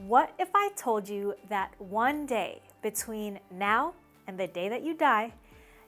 What if I told you that one day between now and the day that you die,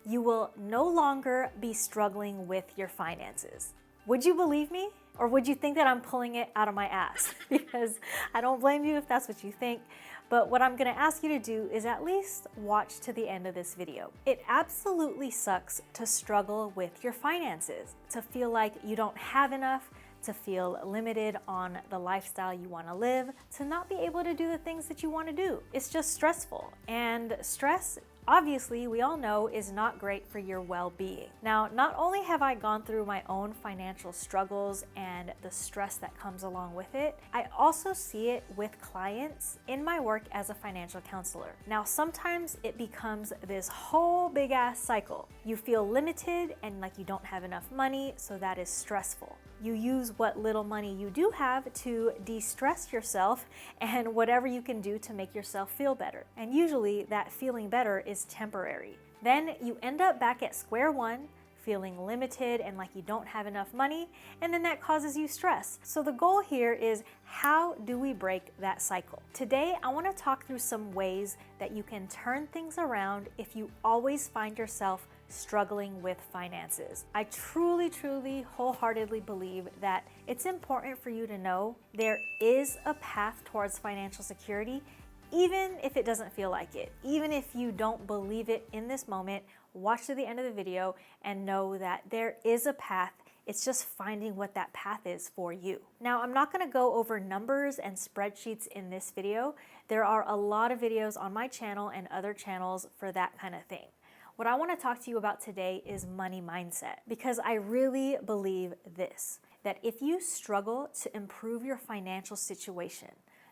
you will no longer be struggling with your finances? Would you believe me? Or would you think that I'm pulling it out of my ass? Because I don't blame you if that's what you think. But what I'm gonna ask you to do is at least watch to the end of this video. It absolutely sucks to struggle with your finances, to feel like you don't have enough, to feel limited on the lifestyle you want to live, to not be able to do the things that you want to do. It's just stressful. And stress, obviously, we all know is not great for your well-being. Now, not only have I gone through my own financial struggles and the stress that comes along with it, I also see it with clients in my work as a financial counselor. Now, sometimes it becomes this whole big ass cycle. You feel limited and like you don't have enough money, so that is stressful. You use what little money you do have to de-stress yourself and whatever you can do to make yourself feel better. And usually that feeling better is temporary. Then you end up back at square one, feeling limited and like you don't have enough money, and then that causes you stress. So the goal here is, how do we break that cycle? Today, I want to talk through some ways that you can turn things around if you always find yourself struggling with finances. I truly, wholeheartedly believe that it's important for you to know there is a path towards financial security, even if it doesn't feel like it. Even if you don't believe it in this moment, watch to the end of the video and know that there is a path. It's just finding what that path is for you. Now, I'm not gonna go over numbers and spreadsheets in this video. There are a lot of videos on my channel and other channels for that kind of thing. What I want to talk to you about today is money mindset, because I really believe this, that if you struggle to improve your financial situation,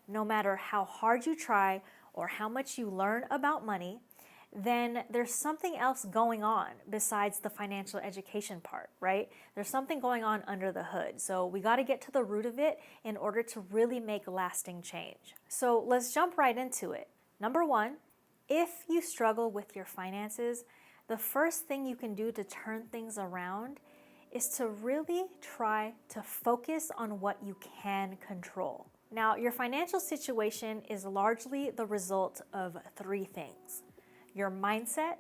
no matter how hard you try or how much you learn about money, then there's something else going on besides the financial education part, right? There's something going on under the hood. So we got to get to the root of it in order to really make lasting change. So let's jump right into it. Number one, if you struggle with your finances, the first thing you can do to turn things around is to really try to focus on what you can control. Now, your financial situation is largely the result of three things: your mindset,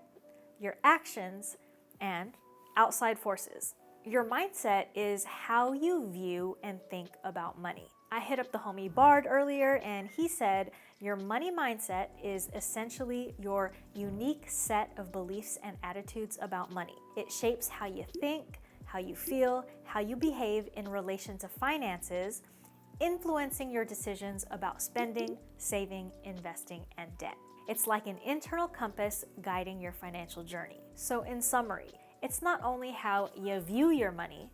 your actions, and outside forces. Your mindset is how you view and think about money. I hit up the homie Bard earlier and he said your money mindset is essentially your unique set of beliefs and attitudes about money. It shapes how you think, how you feel, how you behave in relation to finances, influencing your decisions about spending, saving, investing, and debt. It's like an internal compass guiding your financial journey. So in summary, it's not only how you view your money,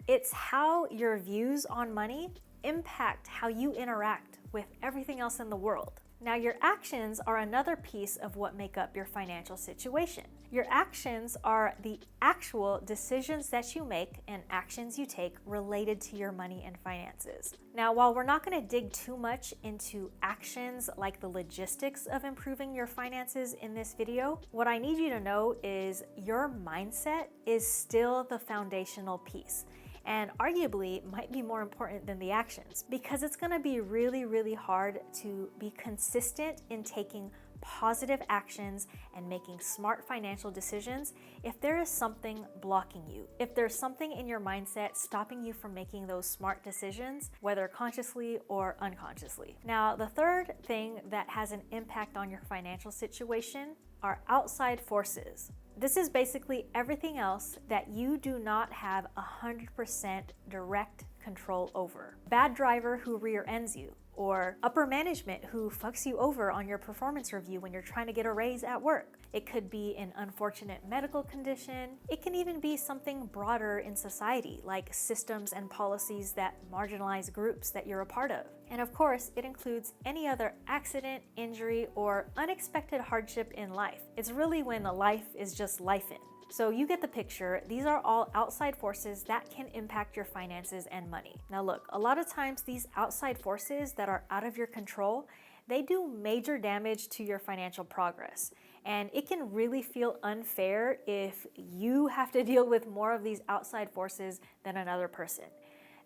it's how your views on money impact how you interact with everything else in the world. Now, your actions are another piece of what make up your financial situation. Your actions are the actual decisions that you make and actions you take related to your money and finances. Now, while we're not going to dig too much into actions like the logistics of improving your finances in this video, what I need you to know is your mindset is still the foundational piece, and arguably might be more important than the actions, because it's gonna be really hard to be consistent in taking positive actions and making smart financial decisions if there is something blocking you, if there's something in your mindset stopping you from making those smart decisions, whether consciously or unconsciously. Now, the third thing that has an impact on your financial situation are outside forces. This is basically everything else that you do not have 100% direct control over. Bad driver who rear ends you, or upper management who fucks you over on your performance review when you're trying to get a raise at work. It could be an unfortunate medical condition. It can even be something broader in society, like systems and policies that marginalize groups that you're a part of. And of course, it includes any other accident, injury, or unexpected hardship in life. It's really when life is just lifing. So you get the picture. These are all outside forces that can impact your finances and money. Now look, a lot of times these outside forces that are out of your control, they do major damage to your financial progress. And it can really feel unfair if you have to deal with more of these outside forces than another person.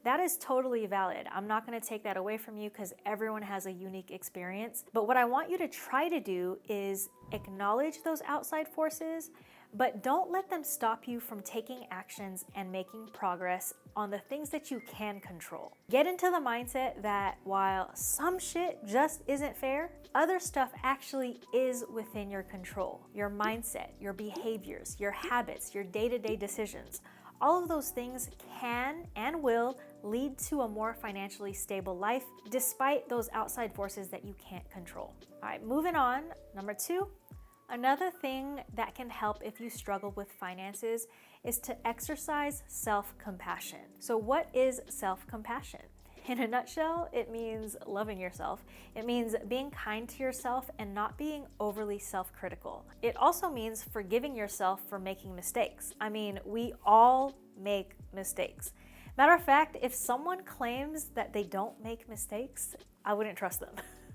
That is totally valid. I'm not going to take that away from you because everyone has a unique experience. But what I want you to try to do is acknowledge those outside forces, but don't let them stop you from taking actions and making progress on the things that you can control. Get into the mindset that while some shit just isn't fair, other stuff actually is within your control. Your mindset, your behaviors, your habits, your day-to-day decisions. All of those things can and will lead to a more financially stable life despite those outside forces that you can't control. All right, moving on. Number 2, another thing that can help if you struggle with finances is to exercise self-compassion. So what is self-compassion? In a nutshell, it means loving yourself. It means being kind to yourself and not being overly self-critical. It also means forgiving yourself for making mistakes. I mean, we all make mistakes. Matter of fact, if someone claims that they don't make mistakes, I wouldn't trust them.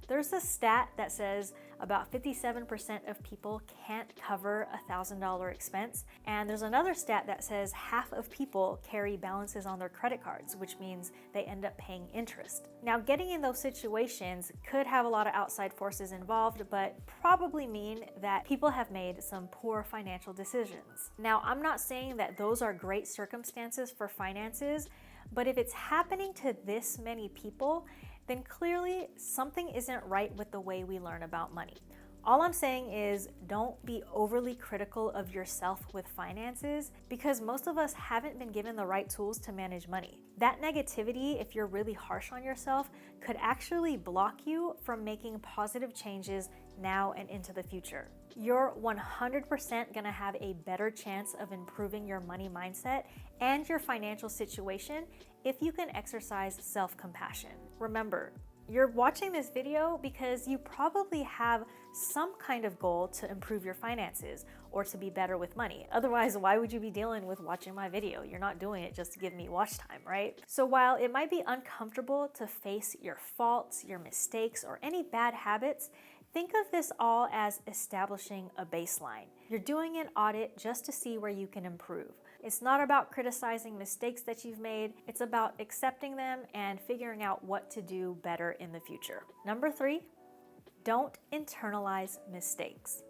There's a stat that says about 57% of people can't cover a $1,000 expense. And there's another stat that says half of people carry balances on their credit cards, which means they end up paying interest. Now, getting in those situations could have a lot of outside forces involved, but probably mean that people have made some poor financial decisions. Now, I'm not saying that those are great circumstances for finances, but if it's happening to this many people, then clearly something isn't right with the way we learn about money. All I'm saying is don't be overly critical of yourself with finances because most of us haven't been given the right tools to manage money. That negativity, if you're really harsh on yourself, could actually block you from making positive changes now and into the future. You're 100% gonna have a better chance of improving your money mindset and your financial situation if you can exercise self-compassion. Remember, you're watching this video because you probably have some kind of goal to improve your finances or to be better with money. Otherwise, why would you be dealing with watching my video? You're not doing it just to give me watch time, right? So while it might be uncomfortable to face your faults, your mistakes, or any bad habits, think of this all as establishing a baseline. You're doing an audit just to see where you can improve. It's not about criticizing mistakes that you've made. It's about accepting them and figuring out what to do better in the future. Number 3, don't internalize mistakes.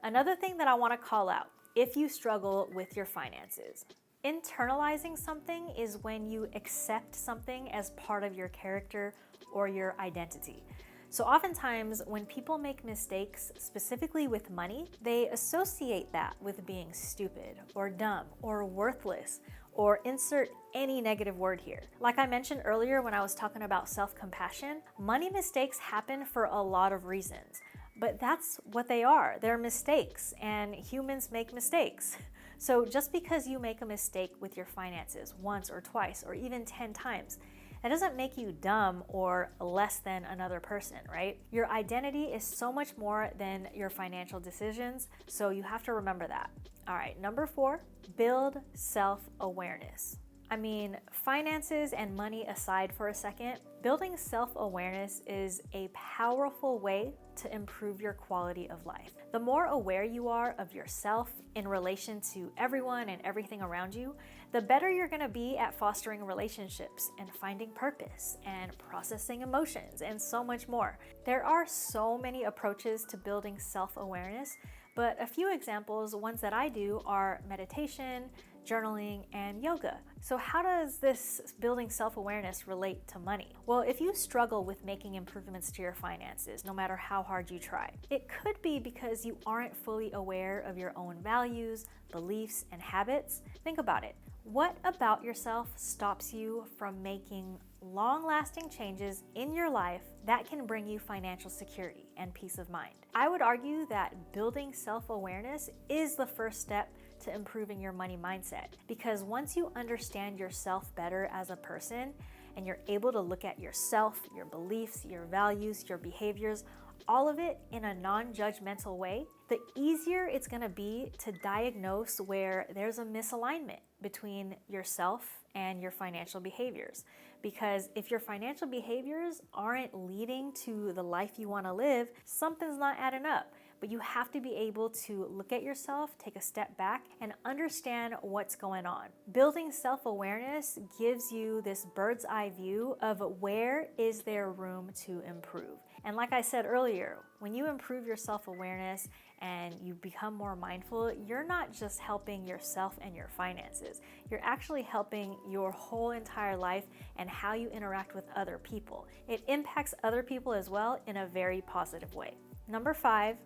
Another thing that I want to call out if you struggle with your finances. Internalizing something is when you accept something as part of your character or your identity. So oftentimes when people make mistakes, specifically with money, they associate that with being stupid or dumb or worthless or insert any negative word here. Like I mentioned earlier when I was talking about self-compassion, money mistakes happen for a lot of reasons, but that's what they are. They're mistakes and humans make mistakes. So just because you make a mistake with your finances once or twice or even 10 times, that doesn't make you dumb or less than another person, right? Your identity is so much more than your financial decisions, so you have to remember that. All right, number 4, build self-awareness. I mean, finances and money aside for a second, building self-awareness is a powerful way to improve your quality of life. The more aware you are of yourself in relation to everyone and everything around you, the better you're gonna be at fostering relationships and finding purpose and processing emotions and so much more. There are so many approaches to building self-awareness, but a few examples, ones that I do, are meditation, journaling, and yoga. So how does this building self-awareness relate to money? Well, if you struggle with making improvements to your finances, no matter how hard you try, it could be because you aren't fully aware of your own values, beliefs, and habits. Think about it. What about yourself stops you from making long-lasting changes in your life that can bring you financial security and peace of mind? I would argue that building self-awareness is the first step to improving your money mindset, because once you understand yourself better as a person and you're able to look at yourself, your beliefs, your values, your behaviors, all of it in a non-judgmental way, the easier it's gonna be to diagnose where there's a misalignment between yourself and your financial behaviors. Because if your financial behaviors aren't leading to the life you wanna live, something's not adding up. But you have to be able to look at yourself, take a step back, and understand what's going on. Building self-awareness gives you this bird's eye view of where is there room to improve. And like I said earlier, when you improve your self-awareness and you become more mindful, you're not just helping yourself and your finances. You're actually helping your whole entire life and how you interact with other people. It impacts other people as well in a very positive way. Number 5,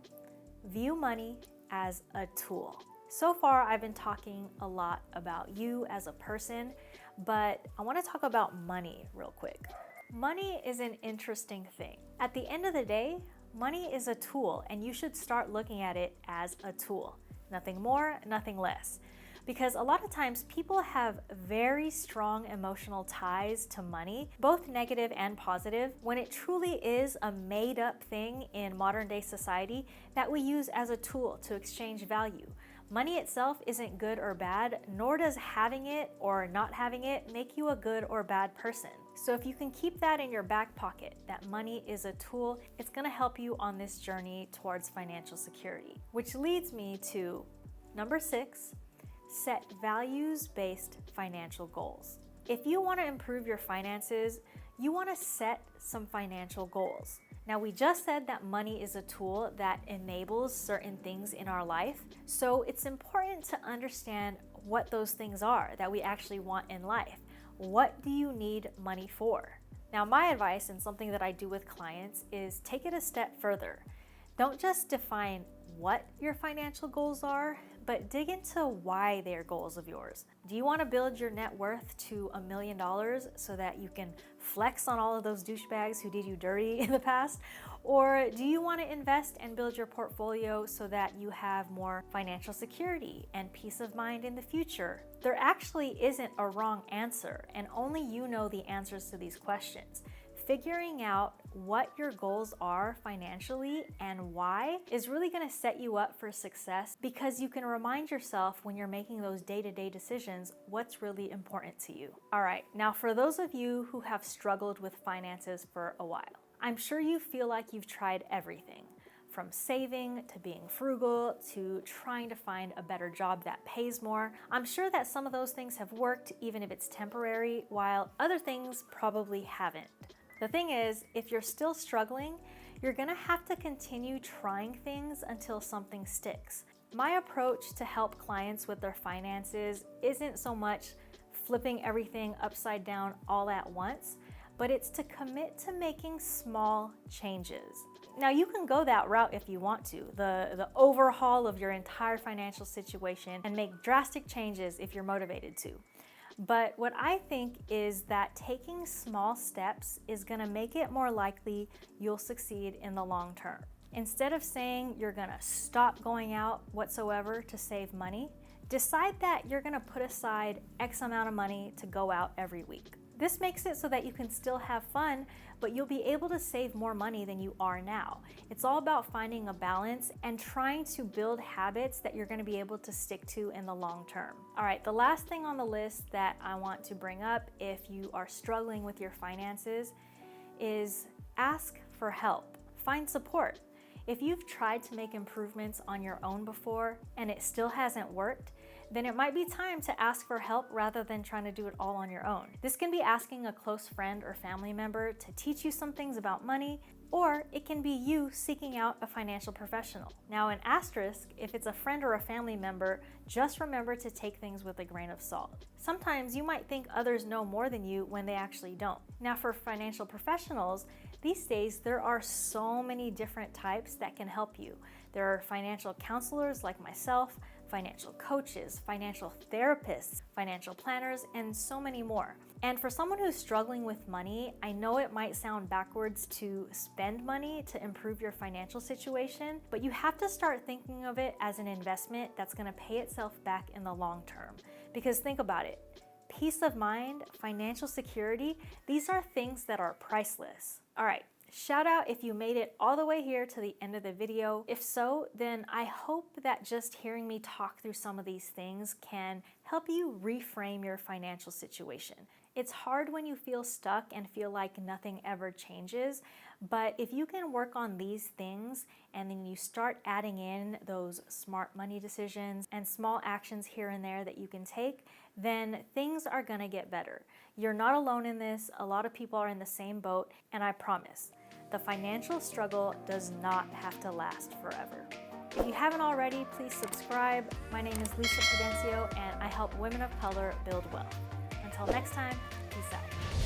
view money as a tool. So far, I've been talking a lot about you as a person, but I want to talk about money real quick. Money is an interesting thing. At the end of the day, money is a tool, and you should start looking at it as a tool. Nothing more, nothing less. Because a lot of times people have very strong emotional ties to money, both negative and positive, when it truly is a made up thing in modern day society that we use as a tool to exchange value. Money itself isn't good or bad, nor does having it or not having it make you a good or bad person. So if you can keep that in your back pocket, that money is a tool, it's gonna help you on this journey towards financial security. Which leads me to number 6, set values-based financial goals. If you want to improve your finances, you want to set some financial goals. Now, we just said that money is a tool that enables certain things in our life, so it's important to understand what those things are that we actually want in life. What do you need money for? Now, my advice and something that I do with clients is take it a step further. Don't just define what your financial goals are, but dig into why they're goals of yours. Do you want to build your net worth to $1 million so that you can flex on all of those douchebags who did you dirty in the past? Or do you want to invest and build your portfolio so that you have more financial security and peace of mind in the future? There actually isn't a wrong answer, and only you know the answers to these questions. Figuring out what your goals are financially and why is really going to set you up for success, because you can remind yourself when you're making those day-to-day decisions what's really important to you. All right, now for those of you who have struggled with finances for a while, I'm sure you feel like you've tried everything, from saving to being frugal to trying to find a better job that pays more. I'm sure that some of those things have worked, even if it's temporary, while other things probably haven't. The thing is, if you're still struggling, you're gonna have to continue trying things until something sticks. My approach to help clients with their finances isn't so much flipping everything upside down all at once, but it's to commit to making small changes. Now, you can go that route if you want to, the overhaul of your entire financial situation and make drastic changes if you're motivated to. But what I think is that taking small steps is gonna make it more likely you'll succeed in the long term. Instead of saying you're gonna stop going out whatsoever to save money, decide that you're gonna put aside X amount of money to go out every week. This makes it so that you can still have fun, but you'll be able to save more money than you are now. It's all about finding a balance and trying to build habits that you're going to be able to stick to in the long term. All right, the last thing on the list that I want to bring up if you are struggling with your finances is ask for help. Find support. If you've tried to make improvements on your own before and it still hasn't worked, then it might be time to ask for help rather than trying to do it all on your own. This can be asking a close friend or family member to teach you some things about money, or it can be you seeking out a financial professional. Now, an asterisk, if it's a friend or a family member, just remember to take things with a grain of salt. Sometimes you might think others know more than you when they actually don't. Now, for financial professionals, these days there are so many different types that can help you. There are financial counselors like myself, financial coaches, financial therapists, financial planners, and so many more. And for someone who's struggling with money, I know it might sound backwards to spend money to improve your financial situation, but you have to start thinking of it as an investment that's gonna pay itself back in the long term. Because think about it, peace of mind, financial security, these are things that are priceless. All right, Shout out if you made it all the way here to the end of the video. If so, then I hope that just hearing me talk through some of these things can help you reframe your financial situation. It's hard when you feel stuck and feel like nothing ever changes, but if you can work on these things and then you start adding in those smart money decisions and small actions here and there that you can take, then things are gonna get better. You're not alone in this. A lot of people are in the same boat, and I promise, the financial struggle does not have to last forever. If you haven't already, please subscribe. My name is Lissa and I help women of color build wealth. Until next time, peace out.